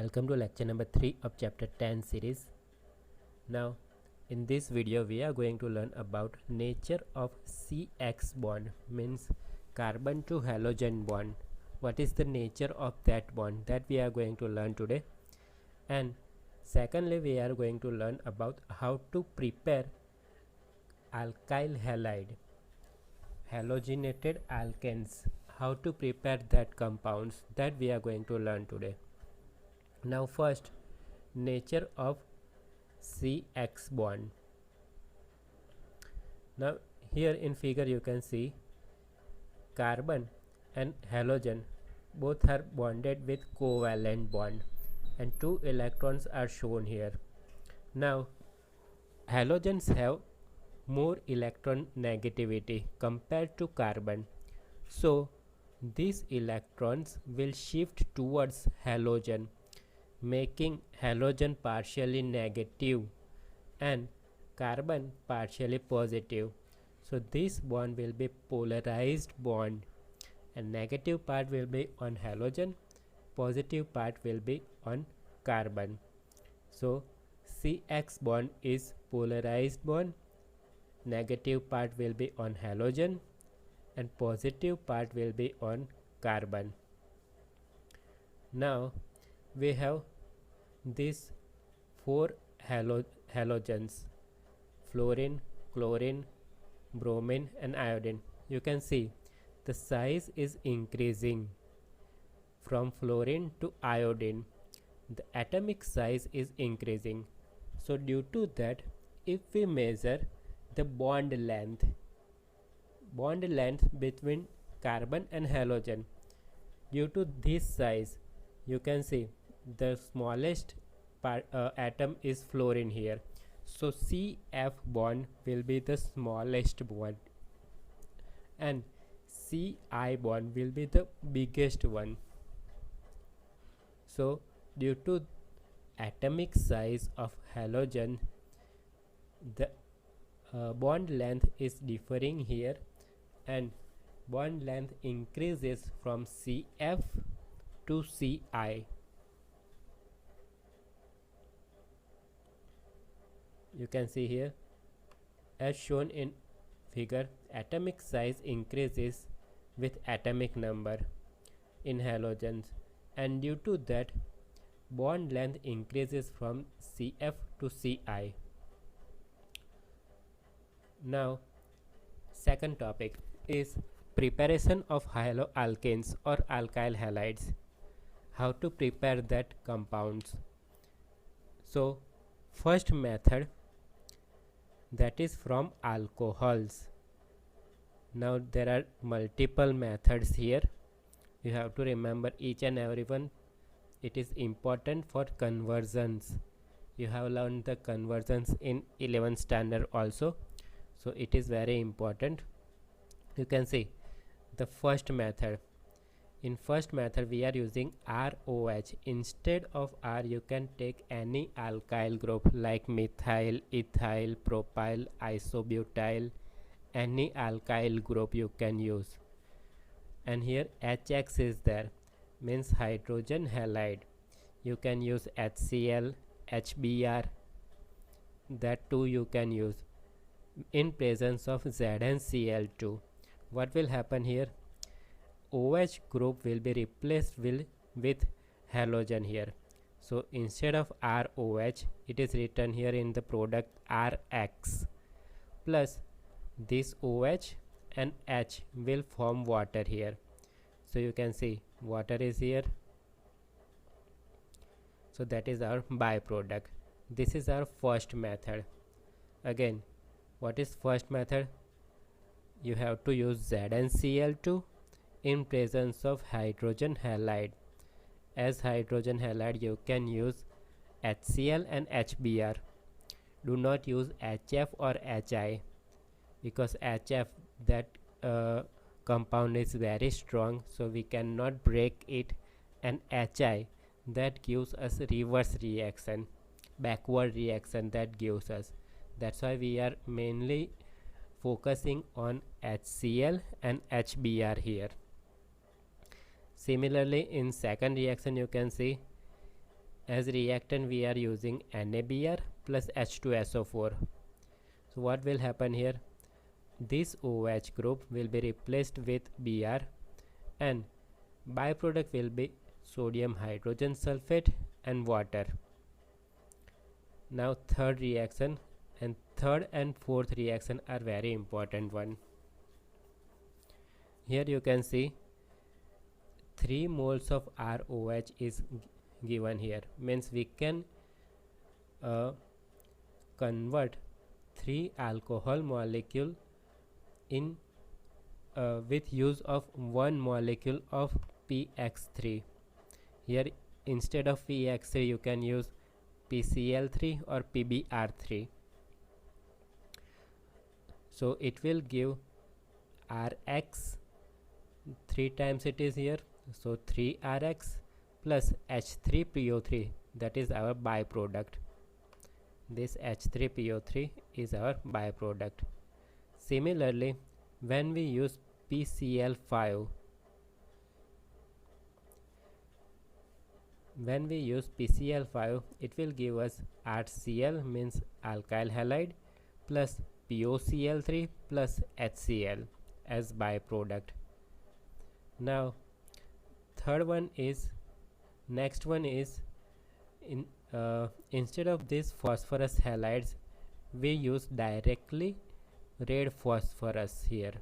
Welcome to lecture number 3 of chapter 10 series. Now in this video we are going to learn about nature of CX bond, means carbon to halogen bond. What is the nature of that bond, that we are going to learn today. And secondly we are going to learn about how to prepare alkyl halide, halogenated alkanes, how to prepare that compounds, that we are going to learn today. Now first, nature of CX bond. Now here in figure you can see carbon and halogen both are bonded with covalent bond and 2 electrons are shown here. Now halogens have more electron negativity compared to carbon, so these electrons will shift towards halogen, making halogen partially negative and carbon partially positive. So this bond will be polarized bond, and negative part will be on halogen, positive part will be on carbon. So CX bond is polarized bond, negative part will be on halogen and positive part will be on carbon. Now we have these 4 halogens: fluorine, chlorine, bromine and iodine. You can see the size is increasing from fluorine to iodine. The atomic size is increasing. So due to that, if we measure the bond length between carbon and halogen, due to this size, you can see the smallest atom is fluorine here, so CF bond will be the smallest bond and CI bond will be the biggest one. So due to atomic size of halogen, the bond length is differing here, and bond length increases from CF to CI. You can see here, as shown in figure, atomic size increases with atomic number in halogens, and due to that bond length increases from CF to CI. Now second topic is preparation of haloalkanes or alkyl halides, how to prepare that compounds. So first method, that is from alcohols. Now there are multiple methods here, you have to remember each and every one. It is important for conversions. You have learned the conversions in 11th standard also, so it is very important. You can see the first method. In first method we are using ROH. Instead of R you can take any alkyl group like methyl, ethyl, propyl, isobutyl, any alkyl group you can use. And here HX is there, means hydrogen halide. You can use HCl, HBr, that too you can use in presence of ZnCl2. What will happen here? OH group will be replaced with halogen here. So instead of ROH, it is written here in the product RX, plus this OH and H will form water here. So you can see water is here. So that is our byproduct. This is our first method. Again, what is first method? You have to use ZnCl2 in presence of hydrogen halide. As hydrogen halide you can use HCl and HBr. Do not use HF or HI, because HF, that compound is very strong, so we cannot break it, and HI, that gives us reverse reaction, backward reaction that gives us. That's why we are mainly focusing on HCl and HBr here. Similarly, in second reaction you can see as reactant we are using NaBr plus H2SO4. So what will happen here? This OH group will be replaced with Br and byproduct will be sodium hydrogen sulfate and water. Now third reaction, and third and fourth reaction are very important one. Here you can see 3 moles of ROH is given here, means we can convert 3 alcohol molecule in with use of 1 molecule of PX3. Here instead of PX3 you can use PCl3 or PBr3. So it will give Rx, 3 times it is here, so 3Rx plus H3PO3, that is our byproduct. This H3PO3 is our byproduct. Similarly, when we use PCl5, it will give us RCl, means alkyl halide, plus POCl3 plus HCl as byproduct. Now next one is instead of this phosphorus halides we use directly red phosphorus here,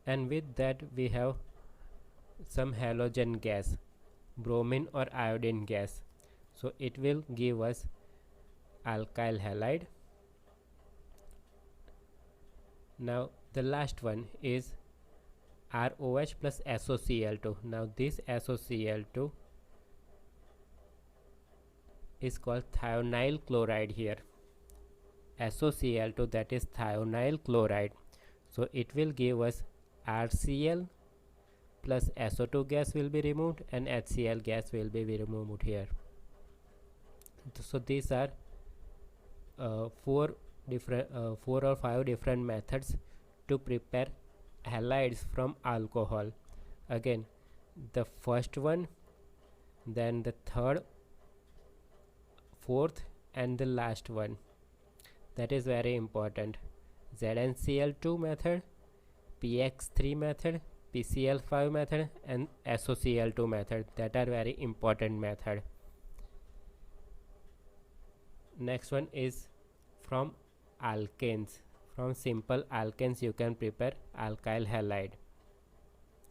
and with that we have some halogen gas, bromine or iodine gas, so it will give us alkyl halide. Now the last one is ROH plus SOCl2. Now this SOCl2 is called thionyl chloride here. SOCl2, that is thionyl chloride. So it will give us RCl plus SO2 gas will be removed and HCl gas will be removed here. So these are 4 or 5 different methods to prepare halides from alcohol. Again, the first one, then the third, fourth and the last one, that is very important. ZnCl2 method, PX3 method, PCl5 method and SOCl2 method, that are very important method. Next one is from alkanes. From simple alkanes you can prepare alkyl halide.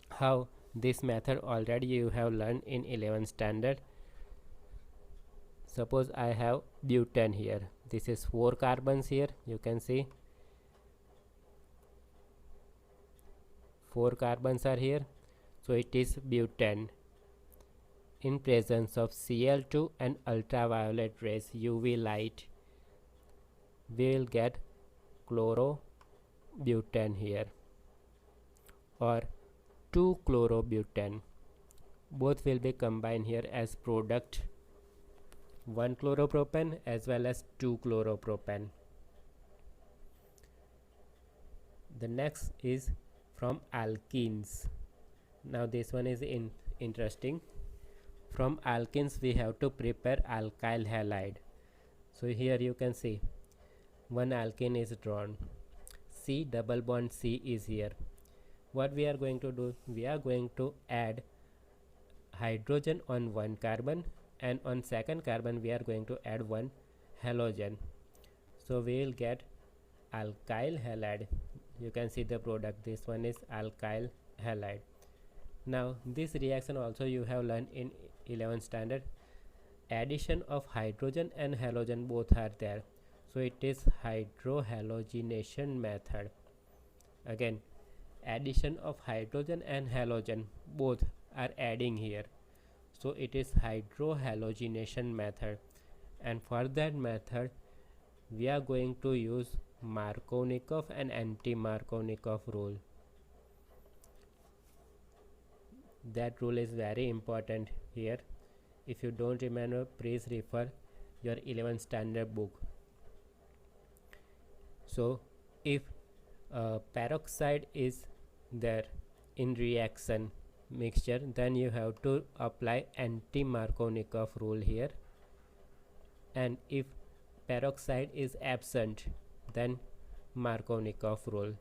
How? This method already you have learned in 11th standard. Suppose I have butane here. This is 4 carbons here. You can see 4 carbons are here. So it is butane. In presence of Cl2 and ultraviolet rays, UV light, we will get chlorobutane here or 2-chlorobutane. Both will be combined here as product 1-chloropropane as well as 2-chloropropane. The next is from alkenes. Now this one is interesting. From alkenes we have to prepare alkyl halide. So here you can see one alkene is drawn, C double bond C is here. What we are going to do, we are going to add hydrogen on one carbon and on second carbon we are going to add one halogen. So we will get alkyl halide. You can see the product, this one is alkyl halide. Now this reaction also you have learned in 11th standard. Addition of hydrogen and halogen both are there. So it is hydrohalogenation method. Again, addition of hydrogen and halogen both are adding here. So it is hydrohalogenation method, and for that method we are going to use Markovnikov and anti-Markovnikov rule. That rule is very important here. If you don't remember, please refer your 11th standard book. So if peroxide is there in reaction, mixture, then you have to apply anti-Markovnikov rule here, and if peroxide is absent, then Markovnikov rule.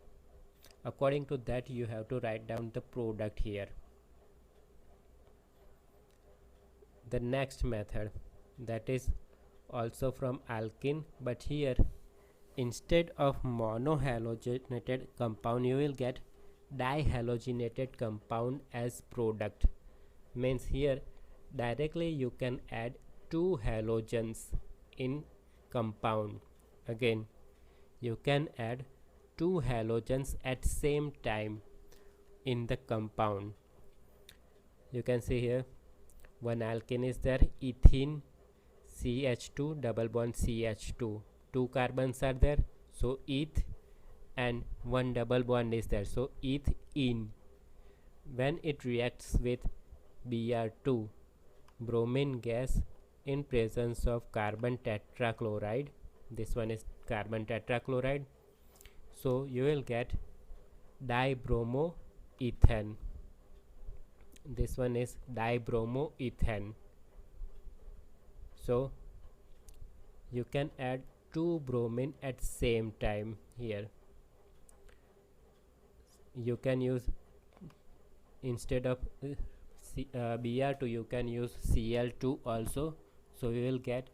According to that, you have to write down the product here. The next method, that is also from alkene, but here instead of monohalogenated compound you will get dihalogenated compound as product. Means here directly you can add two halogens in compound. Again, you can add two halogens at same time in the compound. You can see here one alkene is there, ethene CH2 double bond CH2, two carbons are there, so eth, and one double bond is there, so ethene. When it reacts with Br2, bromine gas, in presence of carbon tetrachloride, this one is carbon tetrachloride, so you will get dibromoethane. This one is dibromoethane. So you can add two bromine at same time here. You can use, instead of Br2 you can use Cl2 also, so you will get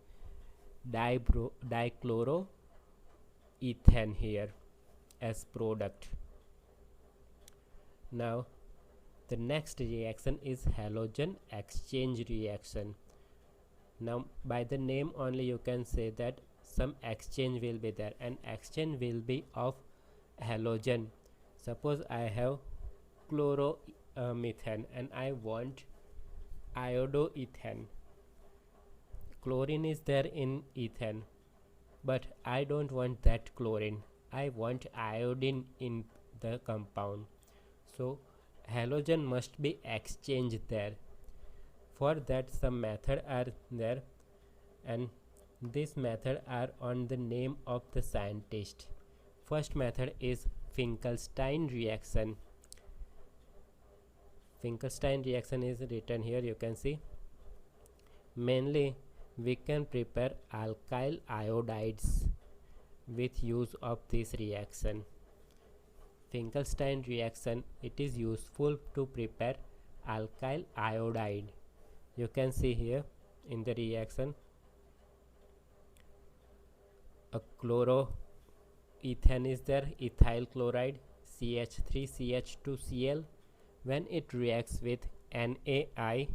dichloroethane here as product. Now the next reaction is halogen exchange reaction. Now by the name only you can say that some exchange will be there, and exchange will be of halogen. Suppose I have chloromethane and I want iodoethane. Chlorine is there in ethane, but I don't want that chlorine, I want iodine in the compound, so halogen must be exchanged there. For that some method are there, and this method are on the name of the scientist. First method is Finkelstein reaction. Finkelstein reaction is written here, you can see. Mainly we can prepare alkyl iodides with use of this reaction. Finkelstein reaction, it is useful to prepare alkyl iodide. You can see here in the reaction a chloroethane is there, ethyl chloride, CH3CH2Cl. When it reacts with NaI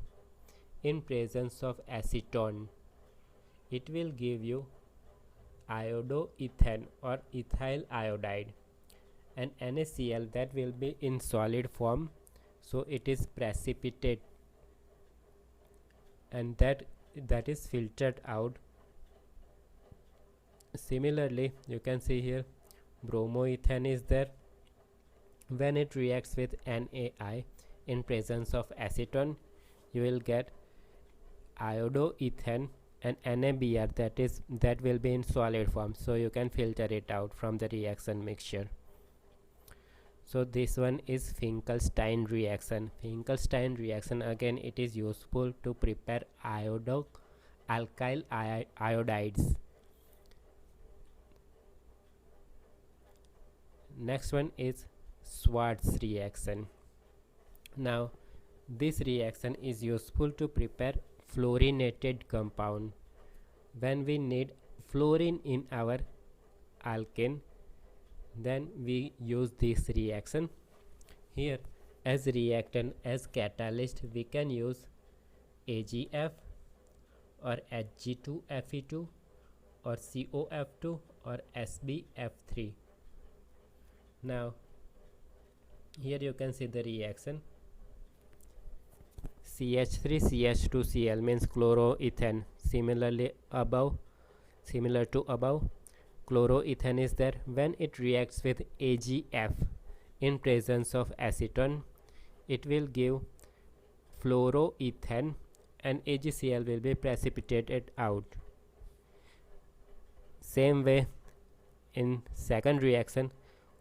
in presence of acetone, it will give you iodoethane or ethyl iodide, and NaCl that will be in solid form, so it is precipitate, and that is filtered out. Similarly, you can see here bromoethane is there. When it reacts with NaI in presence of acetone, you will get iodoethane and NaBr, that will be in solid form, so you can filter it out from the reaction mixture. So this one is Finkelstein reaction. Finkelstein reaction, again it is useful to prepare alkyl iodides. Next one is Schwarz reaction. Now this reaction is useful to prepare fluorinated compound. When we need fluorine in our alkane, then we use this reaction. Here as reactant, as catalyst, we can use AgF or Hg2Fe2 or COF2 or SbF3. Now here you can see the reaction. CH3CH2Cl means chloroethane. Similar to above, chloroethane is there. When it reacts with AgF in presence of acetone, it will give fluoroethane, and AgCl will be precipitated out. Same way in second reaction,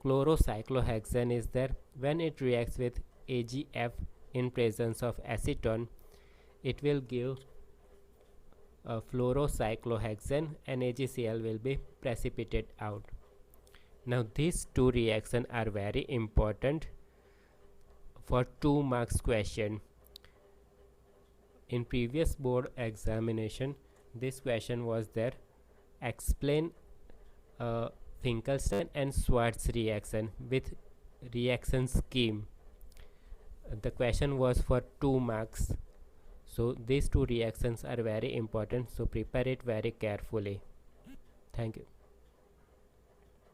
chlorocyclohexane is there. When it reacts with AgF in presence of acetone, it will give a fluorocyclohexane and AgCl will be precipitated out. Now these two reactions are very important for 2 marks question. In previous board examination, this question was there: explain Finkelstein and Schwarz reaction with reaction scheme. The question was for 2 marks. So these two reactions are very important, so prepare it very carefully. Thank you.